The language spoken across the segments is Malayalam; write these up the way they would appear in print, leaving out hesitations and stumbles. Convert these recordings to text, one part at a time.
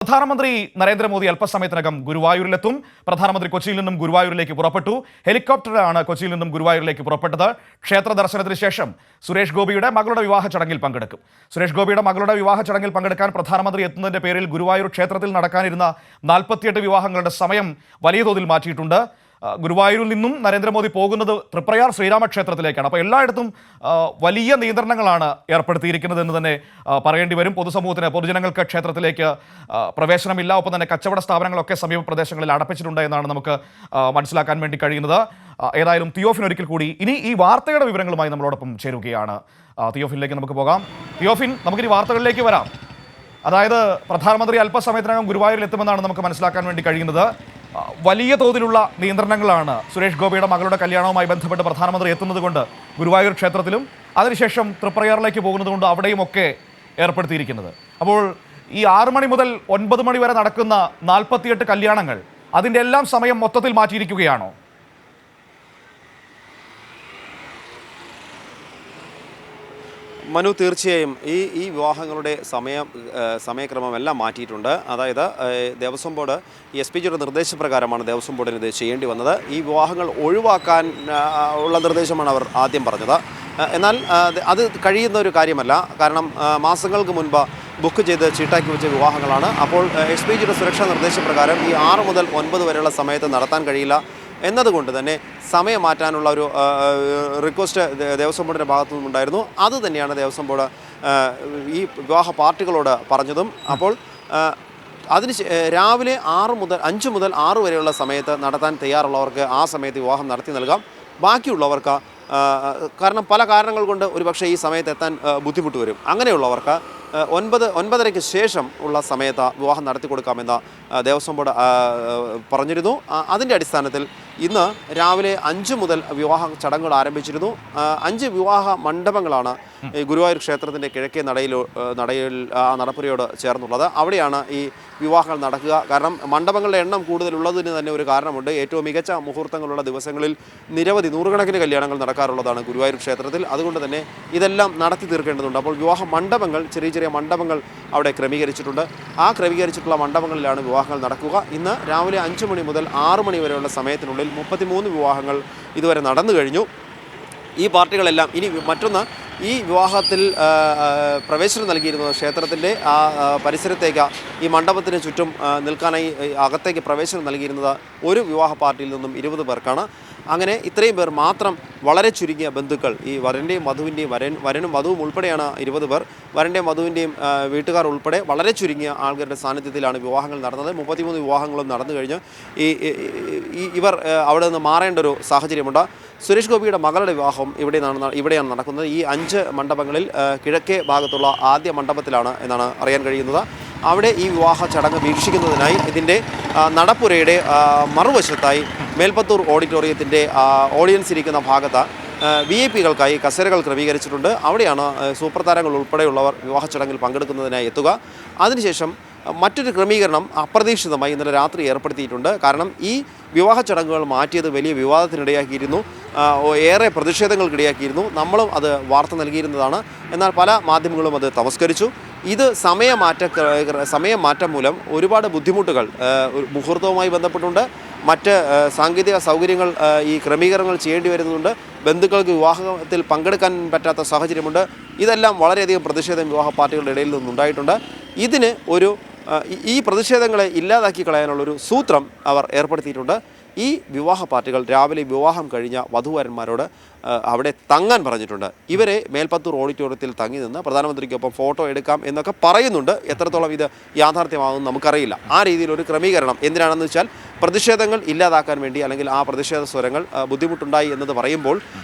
പ്രധാനമന്ത്രി നരേന്ദ്രമോദി അല്പസമയത്തിനകം ഗുരുവായൂരിലെത്തും. പ്രധാനമന്ത്രി കൊച്ചിയിൽ നിന്നും ഗുരുവായൂരിലേക്ക് പുറപ്പെട്ടു. ഹെലികോപ്റ്ററിലാണ് കൊച്ചിയിൽ നിന്നും ഗുരുവായൂരിലേക്ക് പുറപ്പെട്ടത്. ക്ഷേത്ര ദർശനത്തിന് ശേഷം സുരേഷ് ഗോപിയുടെ മകളുടെ വിവാഹ ചടങ്ങിൽ പങ്കെടുക്കും. സുരേഷ് ഗോപിയുടെ മകളുടെ വിവാഹ ചടങ്ങിൽ പങ്കെടുക്കാൻ പ്രധാനമന്ത്രി എത്തുന്നതിന്റെ പേരിൽ ഗുരുവായൂർ ക്ഷേത്രത്തിൽ നടക്കാനിരുന്ന 48 വിവാഹങ്ങളുടെ സമയം വലിയ തോതിൽ മാറ്റിയിട്ടുണ്ട്. ഗുരുവായൂരിൽ നിന്നും നരേന്ദ്രമോദി പോകുന്നത് തൃപ്രയാർ ശ്രീരാമക്ഷേത്രത്തിലേക്കാണ്. അപ്പോൾ എല്ലായിടത്തും വലിയ നിയന്ത്രണങ്ങളാണ് ഏർപ്പെടുത്തിയിരിക്കുന്നത് എന്ന് തന്നെ പറയേണ്ടി വരും. പൊതുജനങ്ങൾക്ക് ക്ഷേത്രത്തിലേക്ക് പ്രവേശനമില്ല. ഒപ്പം തന്നെ കച്ചവട സ്ഥാപനങ്ങളൊക്കെ സമീപ പ്രദേശങ്ങളിൽ അടപ്പിച്ചിട്ടുണ്ട് എന്നാണ് നമുക്ക് മനസ്സിലാക്കാൻ വേണ്ടി കഴിയുന്നത്. ഏതായാലും തിയോഫിൻ ഒരിക്കൽ കൂടി ഇനി ഈ വാർത്തയുടെ വിവരങ്ങളുമായി നമ്മളോടൊപ്പം ചേരുകയാണ്. തിയോഫിനിലേക്ക് നമുക്ക് പോകാം. തിയോഫിൻ, നമുക്കിനി വാർത്തകളിലേക്ക് വരാം. അതായത് പ്രധാനമന്ത്രി അല്പസമയത്തിനകം ഗുരുവായൂരിൽ എത്തുമെന്നാണ് നമുക്ക് മനസ്സിലാക്കാൻ വേണ്ടി കഴിയുന്നത്. വലിയ തോതിലുള്ള നിയന്ത്രണങ്ങളാണ് സുരേഷ് ഗോപിയുടെ മകളുടെ കല്യാണവുമായി ബന്ധപ്പെട്ട് പ്രധാനമന്ത്രി എത്തുന്നത് കൊണ്ട് ഗുരുവായൂർ ക്ഷേത്രത്തിലും അതിനുശേഷം തൃപ്രയാറിലേക്ക് പോകുന്നത് കൊണ്ട് അവിടെയുമൊക്കെ ഏർപ്പെടുത്തിയിരിക്കുന്നത്. അപ്പോൾ ഈ 6 മണി മുതൽ 9 മണി വരെ നടക്കുന്ന 48 കല്യാണങ്ങൾ, അതിൻ്റെ എല്ലാം സമയം മൊത്തത്തിൽ മാറ്റിയിരിക്കുകയാണോ? മനു, തീർച്ചയായും ഈ വിവാഹങ്ങളുടെ സമയക്രമം എല്ലാം മാറ്റിയിട്ടുണ്ട്. അതായത് ദേവസ്വം ബോർഡ് SPGയുടെ നിർദ്ദേശപ്രകാരമാണ് ദേവസ്വം ബോർഡിന് ഇത് ചെയ്യേണ്ടി വന്നത്. ഈ വിവാഹങ്ങൾ ഒഴിവാക്കാൻ ഉള്ള നിർദ്ദേശമാണ് അവർ ആദ്യം പറഞ്ഞത്. എന്നാൽ അത് കഴിയുന്ന ഒരു കാര്യമല്ല. കാരണം മാസങ്ങൾക്ക് മുൻപ് ബുക്ക് ചെയ്ത് ചീട്ടാക്കി വെച്ച വിവാഹങ്ങളാണ്. അപ്പോൾ SPGയുടെ സുരക്ഷാ നിർദ്ദേശപ്രകാരം ഈ 6 മുതൽ 9 വരെയുള്ള സമയത്ത് നടത്താൻ കഴിയില്ല എന്നതുകൊണ്ട് തന്നെ സമയം മാറ്റാനുള്ള ഒരു റിക്വസ്റ്റ് ദേവസ്വം ബോർഡിൻ്റെ ഭാഗത്തു നിന്നുണ്ടായിരുന്നു. അത് തന്നെയാണ് ദേവസ്വം ബോർഡ് ഈ വിവാഹ പാർട്ടികളോട് പറഞ്ഞതും. അപ്പോൾ അതിന് രാവിലെ 5 മുതൽ 6 വരെയുള്ള സമയത്ത് നടത്താൻ തയ്യാറുള്ളവർക്ക് ആ സമയത്ത് വിവാഹം നടത്തി നൽകാം. ബാക്കിയുള്ളവർക്ക് കാരണം പല കാരണങ്ങൾ കൊണ്ട് ഒരുപക്ഷെ ഈ സമയത്ത് എത്താൻ ബുദ്ധിമുട്ട് വരും. അങ്ങനെയുള്ളവർക്ക് 9:30-ക്ക് ശേഷം ഉള്ള സമയത്ത് വിവാഹം നടത്തി കൊടുക്കാമെന്ന് ദേവസ്വം ബോർഡ് പറഞ്ഞിരുന്നു. അതിൻ്റെ അടിസ്ഥാനത്തിൽ ഇന്ന് രാവിലെ 5 മുതൽ വിവാഹ ചടങ്ങുകൾ ആരംഭിച്ചിരുന്നു. 5 വിവാഹ മണ്ഡപങ്ങളാണ് ഗുരുവായൂർ ക്ഷേത്രത്തിൻ്റെ കിഴക്കേ നടയിൽ നടപ്പുരയോട് ചേർന്നുള്ളത്. അവിടെയാണ് ഈ വിവാഹങ്ങൾ നടക്കുക. കാരണം മണ്ഡപങ്ങളുടെ എണ്ണം കൂടുതലുള്ളതിന് തന്നെ ഒരു കാരണമുണ്ട്. ഏറ്റവും മികച്ച മുഹൂർത്തങ്ങളുള്ള ദിവസങ്ങളിൽ നിരവധി നൂറുകണക്കിന് കല്യാണങ്ങൾ നടക്കാറുള്ളതാണ് ഗുരുവായൂർ ക്ഷേത്രത്തിൽ. അതുകൊണ്ട് തന്നെ ഇതെല്ലാം നടത്തി തീർക്കേണ്ടതുണ്ട്. അപ്പോൾ വിവാഹ മണ്ഡപങ്ങൾ, ചെറിയ ചെറിയ മണ്ഡപങ്ങൾ അവിടെ ക്രമീകരിച്ചിട്ടുണ്ട്. ആ ക്രമീകരിച്ചിട്ടുള്ള മണ്ഡപങ്ങളിലാണ് വിവാഹങ്ങൾ നടക്കുക. ഇന്ന് രാവിലെ 5 മണി മുതൽ 6 മണി വരെയുള്ള സമയത്തിനുള്ളിൽ 33 വിവാഹങ്ങൾ ഇതുവരെ നടന്നു കഴിഞ്ഞു. ഈ പാർട്ടികളെല്ലാം ഇനി മറ്റൊന്ന്, ഈ വിവാഹത്തിൽ പ്രവേശനം നൽകിയിരുന്നത് ക്ഷേത്രത്തിൻ്റെ ആ പരിസരത്തേക്ക് ഈ മണ്ഡപത്തിന് ചുറ്റും നിൽക്കാനായി അകത്തേക്ക് പ്രവേശനം നൽകിയിരുന്നത് ഒരു വിവാഹ പാർട്ടിയിൽ നിന്നും 20 പേർക്കാണ്. അങ്ങനെ ഇത്രയും പേർ മാത്രം, വളരെ ചുരുങ്ങിയ ബന്ധുക്കൾ, ഈ വരൻ്റെയും വധുവിൻ്റെയും വരനും വധുവും ഉൾപ്പെടെയാണ് 20 പേർ. വരൻ്റെയും വധുവിൻ്റെയും വീട്ടുകാർ ഉൾപ്പെടെ വളരെ ചുരുങ്ങിയ ആൾക്കാരുടെ സാന്നിധ്യത്തിലാണ് വിവാഹങ്ങൾ നടന്നത്. 33 വിവാഹങ്ങളും നടന്നു കഴിഞ്ഞ് ഇവർ അവിടെ നിന്ന് മാറേണ്ട ഒരു സാഹചര്യമുണ്ട്. സുരേഷ് ഗോപിയുടെ മകളുടെ വിവാഹം ഇവിടെയാണ് നടക്കുന്നത്. ഈ 5 മണ്ഡപങ്ങളിൽ കിഴക്കേ ഭാഗത്തുള്ള ആദ്യ മണ്ഡപത്തിലാണ് എന്നാണ് അറിയാൻ കഴിയുന്നത്. അവിടെ ഈ വിവാഹ ചടങ്ങ് വീക്ഷിക്കുന്നതിനായി ഇതിൻ്റെ നടപ്പുരയുടെ മറുവശത്തായി മേൽപ്പത്തൂർ ഓഡിറ്റോറിയത്തിൻ്റെ ഓഡിയൻസ് ഇരിക്കുന്ന ഭാഗത്ത് VIP-കൾക്കായി കസേരകൾ ക്രമീകരിച്ചിട്ടുണ്ട്. അവിടെയാണ് സൂപ്പർ താരങ്ങൾ ഉൾപ്പെടെയുള്ളവർ വിവാഹ ചടങ്ങിൽ പങ്കെടുക്കുന്നതിനായി എത്തുക. അതിനുശേഷം മറ്റൊരു ക്രമീകരണം അപ്രതീക്ഷിതമായി ഇന്നലെ രാത്രി ഏർപ്പെടുത്തിയിട്ടുണ്ട്. കാരണം ഈ വിവാഹ ചടങ്ങുകൾ മാറ്റിയത് വലിയ വിവാദത്തിനിടയാക്കിയിരുന്നു, ഏറെ പ്രതിഷേധങ്ങൾക്കിടയാക്കിയിരുന്നു. നമ്മളും അത് വാർത്ത നൽകിയിരുന്നതാണ്. എന്നാൽ പല മാധ്യമങ്ങളും അത് തമസ്കരിച്ചു. ഇത് സമയം മാറ്റം മൂലം ഒരുപാട് ബുദ്ധിമുട്ടുകൾ മുഹൂർത്തവുമായി ബന്ധപ്പെട്ടുണ്ട്. മറ്റ് സാങ്കേതിക സൗകര്യങ്ങൾ, ഈ ക്രമീകരണങ്ങൾ ചെയ്യേണ്ടി വരുന്നുണ്ട്. ബന്ധുക്കൾക്ക് വിവാഹത്തിൽ പങ്കെടുക്കാൻ പറ്റാത്ത സാഹചര്യമുണ്ട്. ഇതെല്ലാം വളരെയധികം പ്രതിഷേധം വിവാഹ പാർട്ടികളുടെ ഇടയിൽ നിന്നുണ്ടായിട്ടുണ്ട്. ഇതിന് ഈ പ്രതിഷേധങ്ങളെ ഇല്ലാതാക്കി കളയാനുള്ളൊരു സൂത്രം അവർ ഏർപ്പെടുത്തിയിട്ടുണ്ട്. ഈ വിവാഹ പാർട്ടികൾ രാവിലെ വിവാഹം കഴിഞ്ഞ വധുവരന്മാരോട് അവിടെ തങ്ങാൻ പറഞ്ഞിട്ടുണ്ട്. ഇവരെ മേൽപ്പത്തൂർ ഓഡിറ്റോറിയത്തിൽ തങ്ങി നിന്ന് പ്രധാനമന്ത്രിക്കൊപ്പം ഫോട്ടോ എടുക്കാം എന്നൊക്കെ പറയുന്നുണ്ട്. എത്രത്തോളം ഇത് യാഥാർത്ഥ്യമാകും നമുക്കറിയില്ല. ആ രീതിയിലൊരു ക്രമീകരണം എന്തിനാണെന്ന് വെച്ചാൽ പ്രതിഷേധങ്ങൾ ഇല്ലാതാക്കാൻ വേണ്ടി, അല്ലെങ്കിൽ ആ പ്രതിഷേധ സ്വരങ്ങൾ ബുദ്ധിമുട്ടുണ്ടായി എന്നത് പറയുമ്പോൾ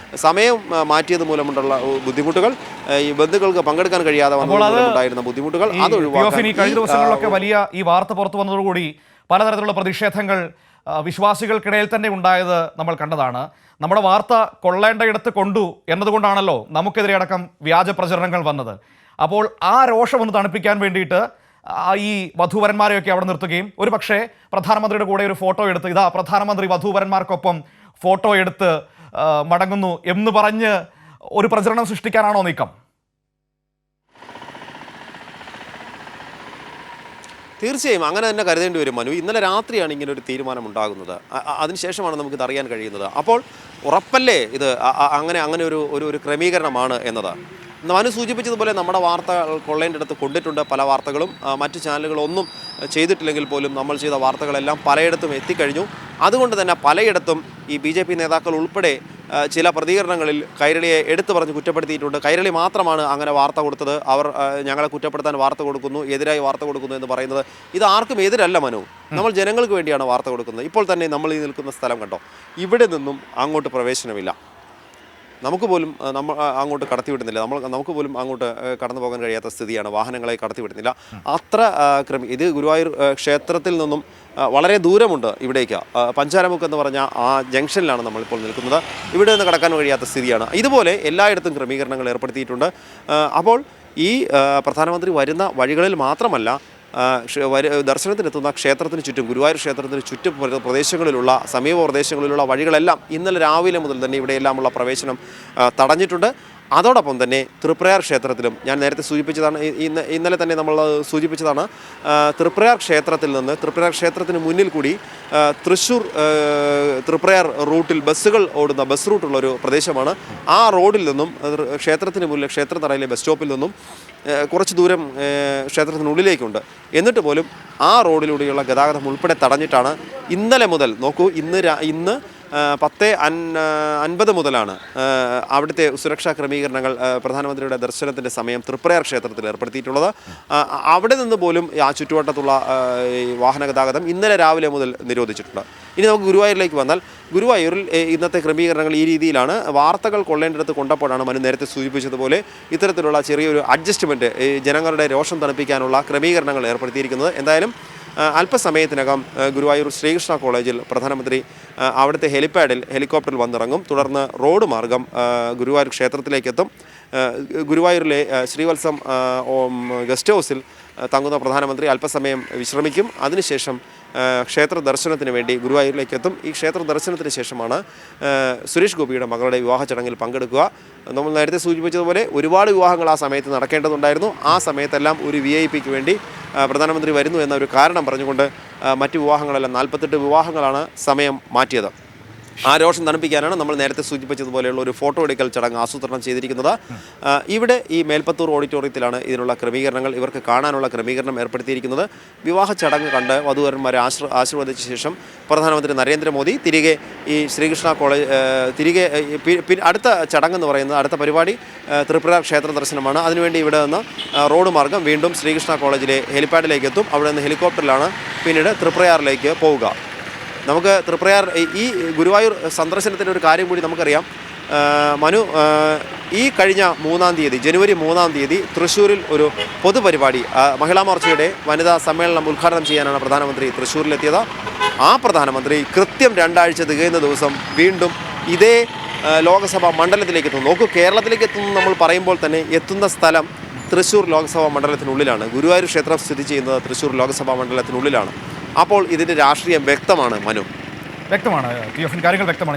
സമയം മാറ്റിയത് മൂലമുള്ള ബുദ്ധിമുട്ടുകൾ, ഈ ബന്ധുക്കൾക്ക് പങ്കെടുക്കാൻ കഴിയാതെ വന്നതുണ്ടായിരുന്ന ബുദ്ധിമുട്ടുകൾ അത് ഒഴിവാക്കാൻ കഴിഞ്ഞ ദിവസങ്ങളിലൊക്കെ വലിയ ഈ വാർത്ത പുറത്തു വന്നതോടുകൂടി പലതരത്തിലുള്ള പ്രതിഷേധങ്ങൾ വിശ്വാസികൾക്കിടയിൽ തന്നെ ഉണ്ടായത് നമ്മൾ കണ്ടതാണ്. നമ്മുടെ വാർത്ത കൊള്ളേണ്ടയിടത്ത് കൊണ്ടു എന്നതുകൊണ്ടാണല്ലോ നമുക്കെതിരെ അടക്കം വ്യാജ പ്രചരണങ്ങൾ വന്നത്. അപ്പോൾ ആ രോഷം ഒന്ന് തണുപ്പിക്കാൻ വേണ്ടിയിട്ട് ഈ വധൂവരന്മാരെയൊക്കെ അവിടെ നിർത്തുകയും ഒരു പക്ഷേ പ്രധാനമന്ത്രിയുടെ കൂടെ ഒരു ഫോട്ടോ എടുത്ത് ഇതാ പ്രധാനമന്ത്രി വധൂവരന്മാർക്കൊപ്പം ഫോട്ടോ എടുത്ത് മടങ്ങുന്നു എന്ന് പറഞ്ഞ് ഒരു പ്രചരണം സൃഷ്ടിക്കാനാണോ നീക്കം? തീർച്ചയായും അങ്ങനെ തന്നെ കരുതേണ്ടി വരും മനു. ഇന്നലെ രാത്രിയാണ് ഇങ്ങനെ ഒരു തീരുമാനം ഉണ്ടാകുന്നത്. അതിനുശേഷമാണ് നമുക്കിത് അറിയാൻ കഴിയുന്നത്. അപ്പോൾ ഉറപ്പല്ലേ ഇത് അങ്ങനെ ഒരു ക്രമീകരണമാണ് എന്നത്. മനു സൂചിപ്പിച്ചതുപോലെ നമ്മുടെ വാർത്ത കൊള്ളേണ്ടടുത്ത് കൊണ്ടിട്ടുണ്ട്. പല വാർത്തകളും മറ്റു ചാനലുകളൊന്നും ചെയ്തിട്ടില്ലെങ്കിൽ പോലും നമ്മൾ ചെയ്ത വാർത്തകളെല്ലാം പലയിടത്തും എത്തിക്കഴിഞ്ഞു. അതുകൊണ്ട് തന്നെ പലയിടത്തും ഈ BJP നേതാക്കൾ ഉൾപ്പെടെ ചില പ്രതികരണങ്ങളിൽ കൈരളിയെ എടുത്തു പറഞ്ഞ് കുറ്റപ്പെടുത്തിയിട്ടുണ്ട്. കൈരളി മാത്രമാണ് അങ്ങനെ വാർത്ത കൊടുത്തത്, അവർ ഞങ്ങളെ കുറ്റപ്പെടുത്താൻ വാർത്ത കൊടുക്കുന്നു, എതിരായി വാർത്ത കൊടുക്കുന്നു എന്ന് പറയുന്നത് ഇത് ആർക്കും എതിരല്ല മനു. നമ്മൾ ജനങ്ങൾക്ക് വേണ്ടിയാണ് വാർത്ത കൊടുക്കുന്നത്. ഇപ്പോൾ തന്നെ നമ്മൾ ഈ നിൽക്കുന്ന സ്ഥലം കണ്ടോ, ഇവിടെ നിന്നും അങ്ങോട്ട് പ്രവേശനമില്ല. നമുക്ക് പോലും നമ്മൾ അങ്ങോട്ട് കടത്തിവിടുന്നില്ല. നമുക്ക് പോലും അങ്ങോട്ട് കടന്നു പോകാൻ കഴിയാത്ത സ്ഥിതിയാണ്. വാഹനങ്ങളെ കടത്തിവിടുന്നില്ല. അത്ര ഇത് ഗുരുവായൂർ ക്ഷേത്രത്തിൽ നിന്നും വളരെ ദൂരമുണ്ട് ഇവിടേക്ക്. പഞ്ചാരമുക്ക് എന്ന് പറഞ്ഞ ആ ജംഗ്ഷനിലാണ് നമ്മളിപ്പോൾ നിൽക്കുന്നത്. ഇവിടെ നിന്ന് കടക്കാൻ കഴിയാത്ത സ്ഥിതിയാണ്. ഇതുപോലെ എല്ലായിടത്തും ക്രമീകരണങ്ങൾ ഏർപ്പെടുത്തിയിട്ടുണ്ട്. അപ്പോൾ ഈ പ്രധാനമന്ത്രി വരുന്ന വഴികളിൽ മാത്രമല്ല, ദർശനത്തിനെത്തുന്ന ക്ഷേത്രത്തിന് ചുറ്റും, ഗുരുവായൂർ ക്ഷേത്രത്തിന് ചുറ്റും പ്രദേശങ്ങളിലുള്ള സമീപ പ്രദേശങ്ങളിലുള്ള വഴികളെല്ലാം ഇന്നലെ രാവിലെ മുതൽ തന്നെ ഇവിടെയെല്ലാമുള്ള പ്രവേശനം തടഞ്ഞിട്ടുണ്ട്. അതോടൊപ്പം തന്നെ തൃപ്രയാർ ക്ഷേത്രത്തിലും ഞാൻ നേരത്തെ സൂചിപ്പിച്ചതാണ്, ഇന്നലെ തന്നെ നമ്മൾ സൂചിപ്പിച്ചതാണ്, തൃപ്രയാർ ക്ഷേത്രത്തിൽ നിന്ന് തൃപ്രയാർ ക്ഷേത്രത്തിന് മുന്നിൽ കൂടി തൃശ്ശൂർ തൃപ്രയാർ റൂട്ടിൽ ബസ്സുകൾ ഓടുന്ന ബസ് റൂട്ടുള്ളൊരു പ്രദേശമാണ്. ആ റോഡിൽ നിന്നും ക്ഷേത്രത്തിന് മുന്നിൽ ക്ഷേത്രത്തറയിലെ ബസ് സ്റ്റോപ്പിൽ നിന്നും കുറച്ച് ദൂരം ക്ഷേത്രത്തിനുള്ളിലേക്കുണ്ട്. എന്നിട്ട് പോലും ആ റോഡിലൂടെയുള്ള ഗതാഗതം ഉൾപ്പെടെ തടഞ്ഞിട്ടാണ് ഇന്നലെ മുതൽ. നോക്കൂ, ഇന്ന് 10:50 മുതലാണ് അവിടുത്തെ സുരക്ഷാ ക്രമീകരണങ്ങൾ പ്രധാനമന്ത്രിയുടെ ദർശനത്തിൻ്റെ സമയം തൃപ്രയാർ ക്ഷേത്രത്തിൽ ഏർപ്പെടുത്തിയിട്ടുള്ളത്. അവിടെ നിന്ന് പോലും ആ ചുറ്റുവട്ടത്തുള്ള വാഹന ഗതാഗതം ഇന്നലെ രാവിലെ മുതൽ നിരോധിച്ചിട്ടുണ്ട്. ഇനി നമുക്ക് ഗുരുവായൂരിലേക്ക് വന്നാൽ, ഗുരുവായൂരിൽ ഇന്നത്തെ ക്രമീകരണങ്ങൾ ഈ രീതിയിലാണ്. വാർത്തകൾ കൊള്ളേണ്ടടുത്ത് കൊണ്ടപ്പോഴാണ് മനു നേരത്തെ സൂചിപ്പിച്ചതുപോലെ ഇത്തരത്തിലുള്ള ചെറിയൊരു അഡ്ജസ്റ്റ്മെൻറ്റ്, ജനങ്ങളുടെ രോഷം തണുപ്പിക്കാനുള്ള ക്രമീകരണങ്ങൾ ഏർപ്പെടുത്തിയിരിക്കുന്നത്. എന്തായാലും അല്പസമയത്തിനകം ഗുരുവായൂർ ശ്രീകൃഷ്ണ കോളേജിൽ പ്രധാനമന്ത്രി അവിടുത്തെ ഹെലിപ്പാഡിൽ ഹെലികോപ്റ്ററിൽ വന്നിറങ്ങും. തുടർന്ന് റോഡ് മാർഗം ഗുരുവായൂർ ക്ഷേത്രത്തിലേക്കെത്തും. ഗുരുവായൂരിലെ ശ്രീവത്സം ഗസ്റ്റ് ഹൗസിൽ തങ്ങുന്ന പ്രധാനമന്ത്രി അല്പസമയം വിശ്രമിക്കും. അതിനുശേഷം ക്ഷേത്ര ദർശനത്തിന് വേണ്ടി ഗുരുവായൂരിലേക്ക് എത്തും. ഈ ക്ഷേത്ര ദർശനത്തിന് ശേഷമാണ് സുരേഷ് ഗോപിയുടെ മകളുടെ വിവാഹ ചടങ്ങിൽ പങ്കെടുക്കുക. നമ്മൾ നേരത്തെ സൂചിപ്പിച്ചതുപോലെ ഒരുപാട് വിവാഹങ്ങൾ ആ സമയത്ത് നടക്കേണ്ടതുണ്ടായിരുന്നു. ആ സമയത്തെല്ലാം ഒരു VIP വേണ്ടി പ്രധാനമന്ത്രി വരുന്നു എന്ന ഒരു കാരണം പറഞ്ഞുകൊണ്ട് മറ്റ് വിവാഹങ്ങളെല്ലാം 48 വിവാഹങ്ങളാണ് സമയം മാറ്റിയത്. ആ രോഷം തണുപ്പിക്കാനാണ് നമ്മൾ നേരത്തെ സൂചിപ്പിച്ചതുപോലെയുള്ള ഒരു ഫോട്ടോ എടുക്കൽ ചടങ്ങ് ആസൂത്രണം ചെയ്തിരിക്കുന്നത്. ഇവിടെ ഈ മേൽപ്പത്തൂർ ഓഡിറ്റോറിയത്തിലാണ് ഇതിനുള്ള ക്രമീകരണങ്ങൾ, ഇവർക്ക് കാണാനുള്ള ക്രമീകരണം ഏർപ്പെടുത്തിയിരിക്കുന്നത്. വിവാഹ ചടങ്ങ് കണ്ട് വധൂവരന്മാരെ ആശീർവദിച്ച ശേഷം പ്രധാനമന്ത്രി നരേന്ദ്രമോദി തിരികെ ഈ ശ്രീകൃഷ്ണ കോളേജ് അടുത്ത ചടങ്ങെന്ന് പറയുന്നത്, അടുത്ത പരിപാടി തൃപ്രയാർ ക്ഷേത്ര ദർശനമാണ്. അതിനുവേണ്ടി ഇവിടെ നിന്ന് റോഡ് മാർഗം വീണ്ടും ശ്രീകൃഷ്ണ കോളേജിലെ ഹെലിപ്പാഡിലേക്ക് എത്തും. അവിടെ നിന്ന് ഹെലികോപ്റ്ററിലാണ് പിന്നീട് തൃപ്രയാറിലേക്ക് പോവുക. നമുക്ക് തൃപ്രയാർ ഈ ഗുരുവായൂർ സന്ദർശനത്തിൻ്റെ ഒരു കാര്യം കൂടി നമുക്കറിയാം മനു. ഈ കഴിഞ്ഞ 3-ാം തീയതി, ജനുവരി 3-ാം തീയതി തൃശ്ശൂരിൽ ഒരു പൊതുപരിപാടി, മഹിളാ മോർച്ചയുടെ വനിതാ സമ്മേളനം ഉദ്ഘാടനം ചെയ്യാനാണ് പ്രധാനമന്ത്രി തൃശ്ശൂരിലെത്തിയത്. ആ പ്രധാനമന്ത്രി കൃത്യം 2 ആഴ്ച തികയുന്ന ദിവസം വീണ്ടും ഇതേ ലോക്സഭാ മണ്ഡലത്തിലേക്ക് എത്തുന്നു. നോക്കൂ, കേരളത്തിലേക്ക് എത്തുന്നു നമ്മൾ പറയുമ്പോൾ തന്നെ എത്തുന്ന സ്ഥലം തൃശ്ശൂർ ലോക്സഭാ മണ്ഡലത്തിനുള്ളിലാണ്. ഗുരുവായൂർ ക്ഷേത്രം സ്ഥിതി ചെയ്യുന്നത് തൃശ്ശൂർ ലോക്സഭാ മണ്ഡലത്തിനുള്ളിലാണ്. അപ്പോൾ ഇതിൻ്റെ രാഷ്ട്രീയം വ്യക്തമാണ് മനു. വ്യക്തമാണ്, കാര്യങ്ങൾ വ്യക്തമാണ്.